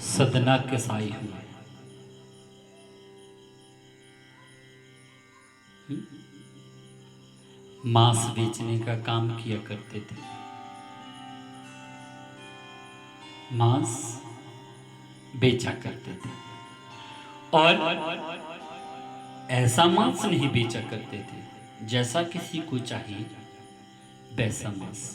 सदना कसाई हुए। मांस बेचने का काम किया करते थे। मांस बेचा करते थे और ऐसा मांस नहीं बेचा करते थे जैसा किसी को चाहिए वैसा मांस।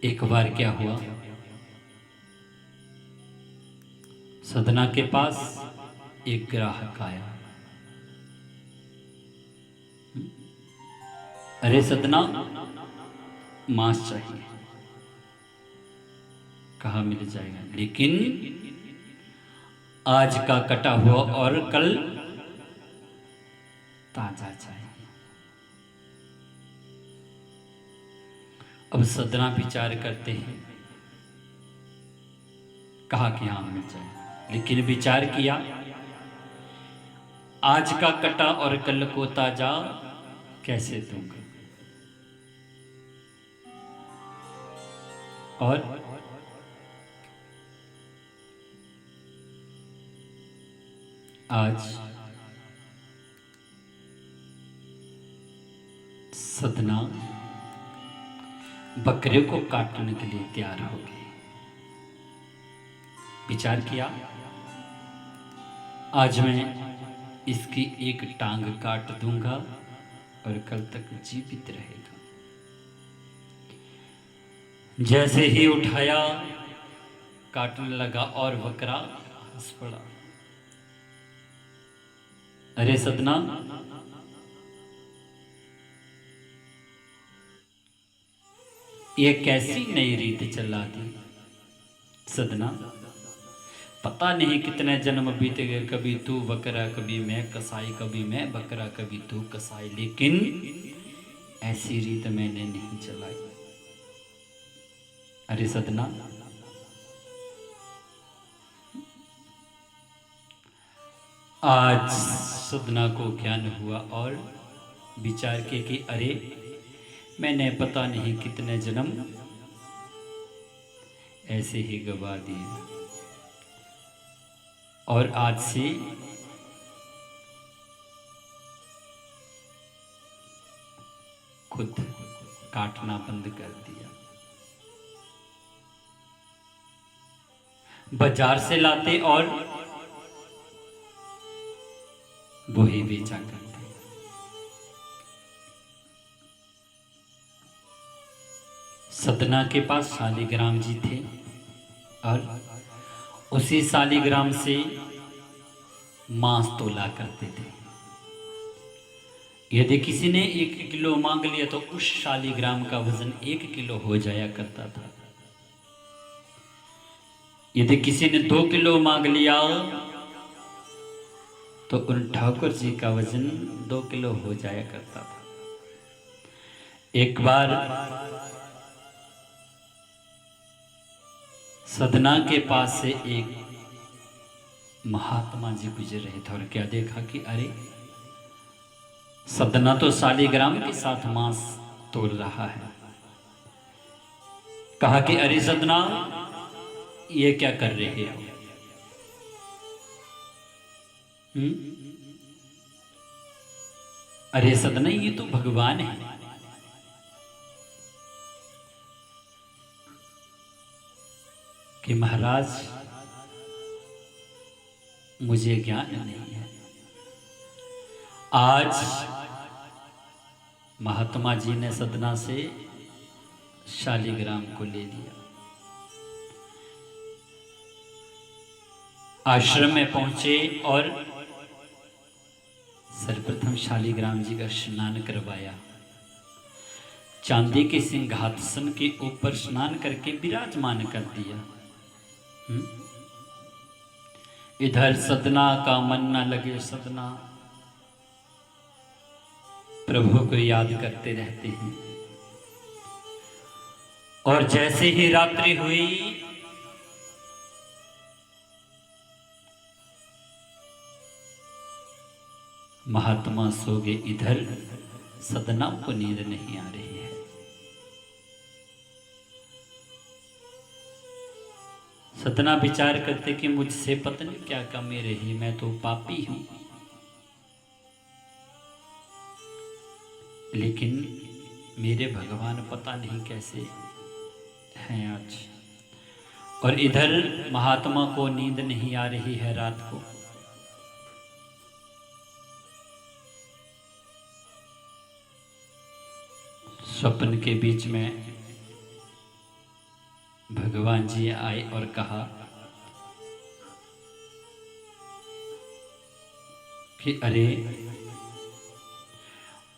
एक बार क्या हुआ, सदना के पास एक ग्राहक आया। अरे सदना, मांस चाहिए। कहा मिल जाएगा, लेकिन आज का कटा हुआ और कल ताजा चाहिए। अब सदना विचार करते हैं, कहा कि हाँ मिल जाए, लेकिन विचार किया आज का कटा और कल को ताजा कैसे दूंगा। और आज सदना बकरे को काटने के लिए तैयार हो गए। विचार किया आज मैं इसकी एक टांग काट दूंगा और कल तक जीवित रहेगा। जैसे ही उठाया काटने लगा और बकरा हंस पड़ा। अरे सदना, ये कैसी नई रीत चला दी। सदना, पता नहीं कितने जन्म बीत गए, कभी तू बकरा कभी मैं कसाई, कभी मैं बकरा कभी तू कसाई, लेकिन ऐसी रीत मैंने नहीं चलाई। अरे सदना, आज सदना को ज्ञान हुआ और विचार किए कि अरे मैंने पता नहीं कितने जन्म ऐसे ही गवा दिए और आज से खुद काटना बंद कर दिया। बाजार से लाते और वो ही बेचा करते। सदना के पास शालिग्राम जी थे और उसी शालिग्राम से मांस तोला करते थे। यदि किसी ने 1 किलो मांग लिया तो उस शालिग्राम का वजन 1 किलो हो जाया करता था। यदि किसी ने 2 किलो मांग लिया तो उन ठाकुर जी का वजन 2 किलो हो जाया करता था। एक बार सदना के पास से एक महात्मा जी गुजर रहे थे और क्या देखा कि अरे सदना तो शालिग्राम के साथ मांस तोल रहा है। कहा कि अरे सदना, ये क्या कर रहे हो? अरे सदना, ये तो भगवान है। कि महाराज मुझे ज्ञान नहीं है। आज महात्मा जी ने सदना से शालिग्राम को ले लिया। आश्रम में पहुंचे और सर्वप्रथम शालिग्राम जी का स्नान करवाया। चांदी के सिंहासन के ऊपर स्नान करके विराजमान कर दिया। इधर सदना का मन न लगे, सदना प्रभु को याद करते रहते हैं। और जैसे ही रात्रि हुई महात्मा सो गए। इधर सदना को नींद नहीं आ रही है। सतना विचार करते कि मुझसे पत्नी क्या कमी रही, मैं तो पापी हूं। लेकिन मेरे भगवान पता नहीं कैसे हैं आज। और इधर महात्मा को नींद नहीं आ रही है रात को। स्वप्न के बीच में भगवान जी आए और कहा कि अरे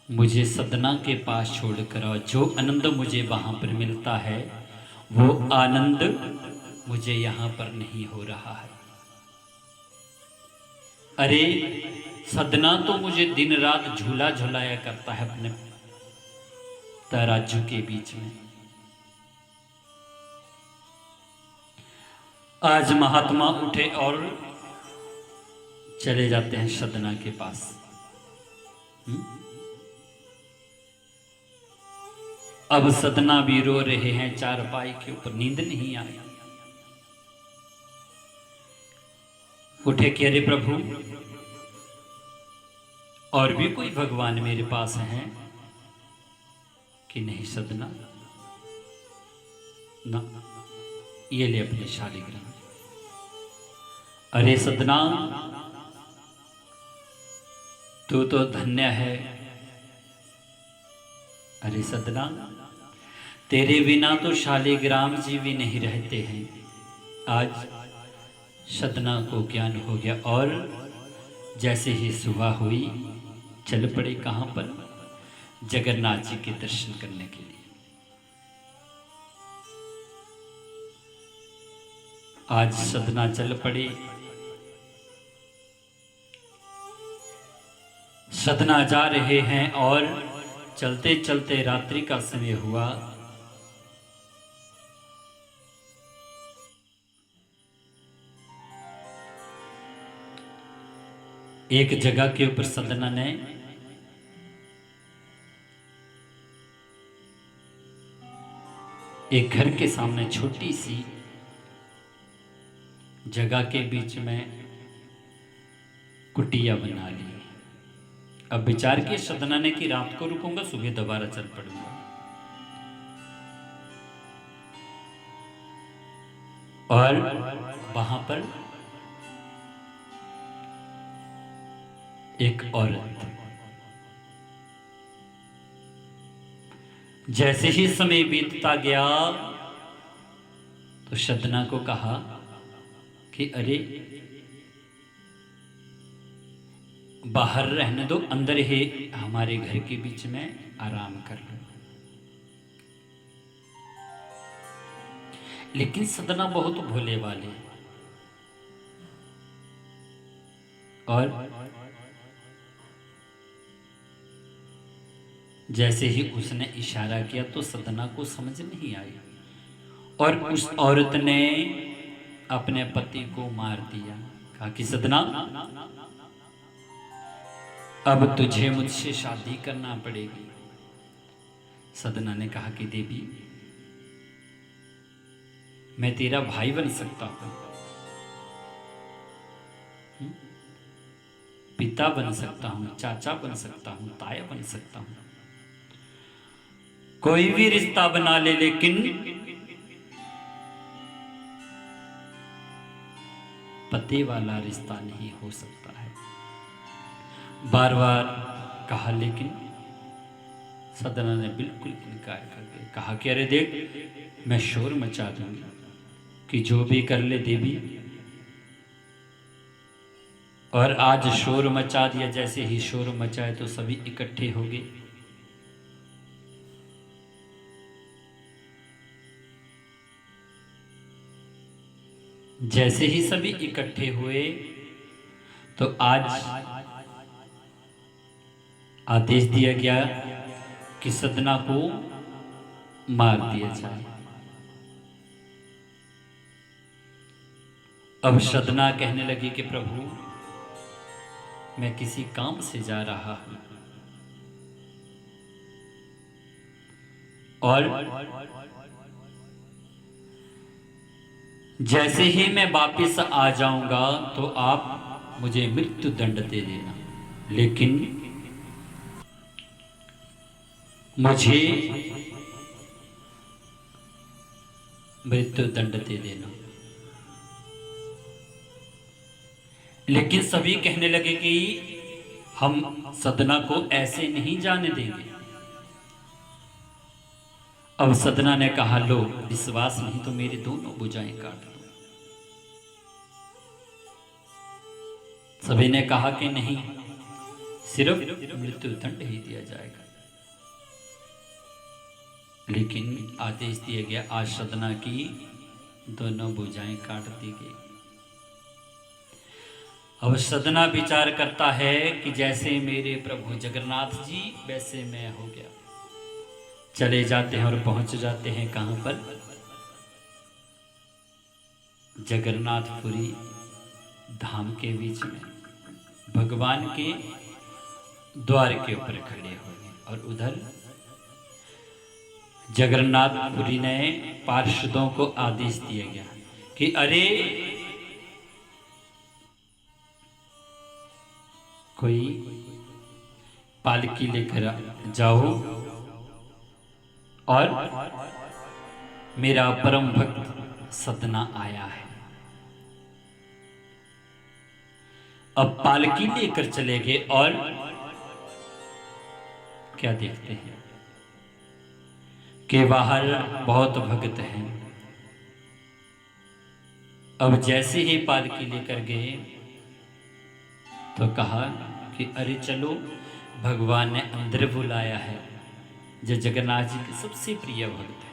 मुझे सदना के पास छोड़कर आओ। जो आनंद मुझे वहां पर मिलता है वो आनंद मुझे यहां पर नहीं हो रहा है। अरे सदना तो मुझे दिन रात झूला झुलाया करता है अपने तराजू के बीच में। आज महात्मा उठे और चले जाते हैं सदना के पास। अब सदना भी रो रहे हैं चारपाई के ऊपर, नींद नहीं आई। उठे कि अरे प्रभु और भी कोई भगवान मेरे पास हैं कि नहीं? सदना ना, ये ले अपने शालिग्राम। अरे सदना तू तो धन्य है। अरे सदना तेरे बिना तो शालिग्राम जी भी नहीं रहते हैं। आज सदना को ज्ञान हो गया और जैसे ही सुबह हुई चल पड़े कहां पर? जगन्नाथ जी के दर्शन करने के लिए। आज सदना चल पड़े। सदना जा रहे हैं और चलते चलते रात्रि का समय हुआ। एक जगह के ऊपर सदना ने एक घर के सामने छोटी सी जगह के बीच में कुटिया बना ली। अब विचार किए सदना ने कि रात को रुकूंगा, सुबह दोबारा चल पड़ूंगा। और वहां पर एक औरत, जैसे ही समय बीतता गया तो सदना को कहा कि अरे बाहर रहने दो, अंदर ही हमारे घर के बीच में आराम कर लो। लेकिन सदना बहुत भोले वाले और जैसे ही उसने इशारा किया तो सदना को समझ नहीं आई और उस औरत ने अपने पति को मार दिया। कहा कि सदना अब तुझे मुझसे शादी करना पड़ेगी। सदना ने कहा कि देवी मैं तेरा भाई बन सकता हूं, पिता बन सकता हूं, चाचा बन सकता हूं, ताया बन सकता हूं, कोई भी रिश्ता बना ले, लेकिन पति वाला रिश्ता नहीं हो सकता है। बार बार कहा लेकिन सदना ने बिल्कुल इनकार कर दिया। कहा कि अरे देख मैं शोर मचा दूंगी कि जो भी कर ले देवी। और आज शोर मचा दिया। जैसे ही शोर मचाए तो सभी इकट्ठे हो गए। जैसे ही सभी इकट्ठे हुए तो आज आदेश दिया गया कि सदना को मार दिया जाए। अब सदना कहने लगी कि प्रभु मैं किसी काम से जा रहा हूं और जैसे ही मैं वापिस आ जाऊंगा तो आप मुझे मृत्यु दंड दे देना, लेकिन मुझे मृत्यु दंड दे देना। लेकिन सभी कहने लगे कि हम सदना को ऐसे नहीं जाने देंगे। अब सदना ने कहा, लो विश्वास नहीं तो मेरी दोनों भुजाएं काट दो। सभी ने कहा कि नहीं, सिर्फ मृत्यु दंड ही दिया जाएगा। लेकिन आदेश दिया गया, आज सदना की दोनों भुजाएं काट दी गई। अब सदना विचार करता है कि जैसे मेरे प्रभु जगन्नाथ जी वैसे मैं हो गया। चले जाते हैं और पहुंच जाते हैं कहां पर? जगन्नाथपुरी धाम के बीच में भगवान के द्वार के ऊपर खड़े हो गए। और उधर जगन्नाथपुरी ने पार्षदों को आदेश दिया गया कि अरे कोई पालकी लेकर जाओ और मेरा परम भक्त सदना आया है। अब पालकी लेकर चले गए और क्या देखते हैं कि बाहर बहुत भक्त हैं। अब जैसे ही पालकी लेकर गए तो कहा कि अरे चलो, भगवान ने अंदर बुलाया है, जो जगन्नाथ जी के सबसे प्रिय भक्त है।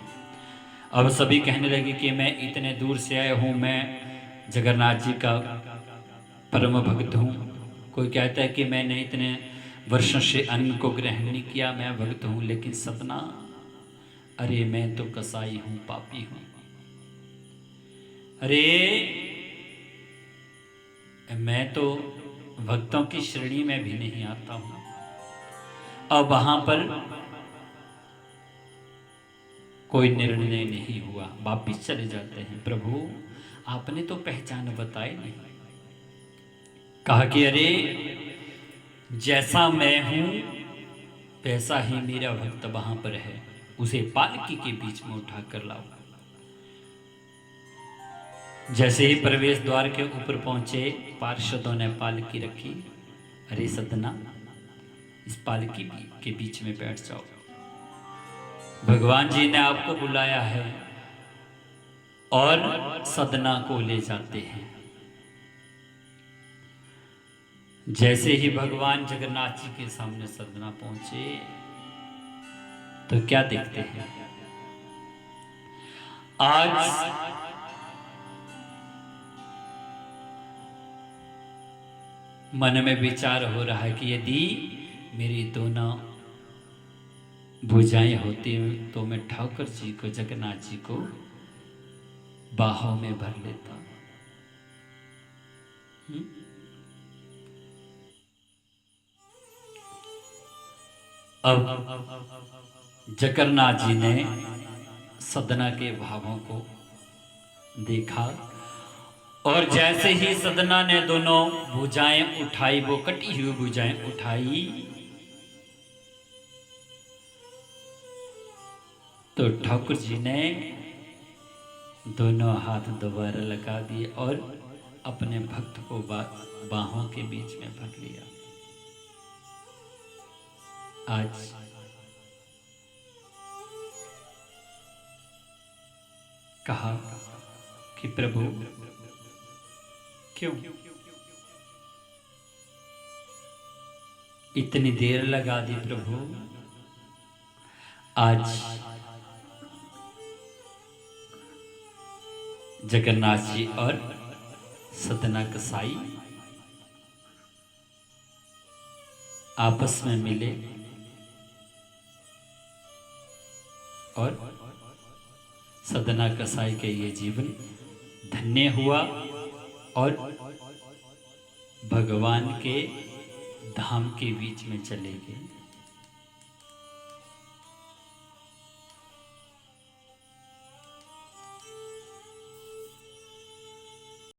अब सभी कहने लगे कि मैं इतने दूर से आया हूँ, मैं जगन्नाथ जी का परम भक्त हूँ। कोई कहता है कि मैंने इतने वर्षों से अन्न को ग्रहण नहीं किया, मैं भक्त हूँ। लेकिन सतना, अरे मैं तो कसाई हूँ, पापी हूँ। अरे मैं तो भक्तों की श्रेणी में भी नहीं आता हूँ। अब वहां पर कोई निर्णय नहीं हुआ, वापिस चले जाते हैं। प्रभु आपने तो पहचान बताई नहीं। कहा कि अरे जैसा मैं हूं वैसा ही मेरा भक्त वहां पर है, उसे पालकी के बीच में उठा कर लाओ। जैसे ही प्रवेश द्वार के ऊपर पहुंचे, पार्षदों ने पालकी रखी। अरे सदना, इस पालकी के बीच में बैठ जाओ, भगवान जी ने आपको बुलाया है। और सदना को ले जाते हैं। जैसे ही भगवान जगन्नाथ जी के सामने सदना पहुंचे तो क्या देखते हैं? आज मन में विचार हो रहा है कि यदि मेरी दोनों भुजाएं होती तो मैं ठाकुर जी को, जगन्नाथ जी को बाहों में भर लेता। अब जगन्नाथ जी ने सदना के भावों को देखा और जैसे ही सदना ने दोनों भुजाएं उठाई, वो कटी हुई भुजाएं उठाई, तो ठाकुर जी ने दोनों हाथ दोबारा लगा दिए और अपने भक्त को बाहों के बीच में भर लिया। आज कहा कि प्रभु क्यों इतनी देर लगा दी प्रभु? आज जगन्नाथ जी और सदना कसाई आपस में मिले और सदना कसाई के ये जीवन धन्य हुआ और भगवान के धाम के बीच में चले गए।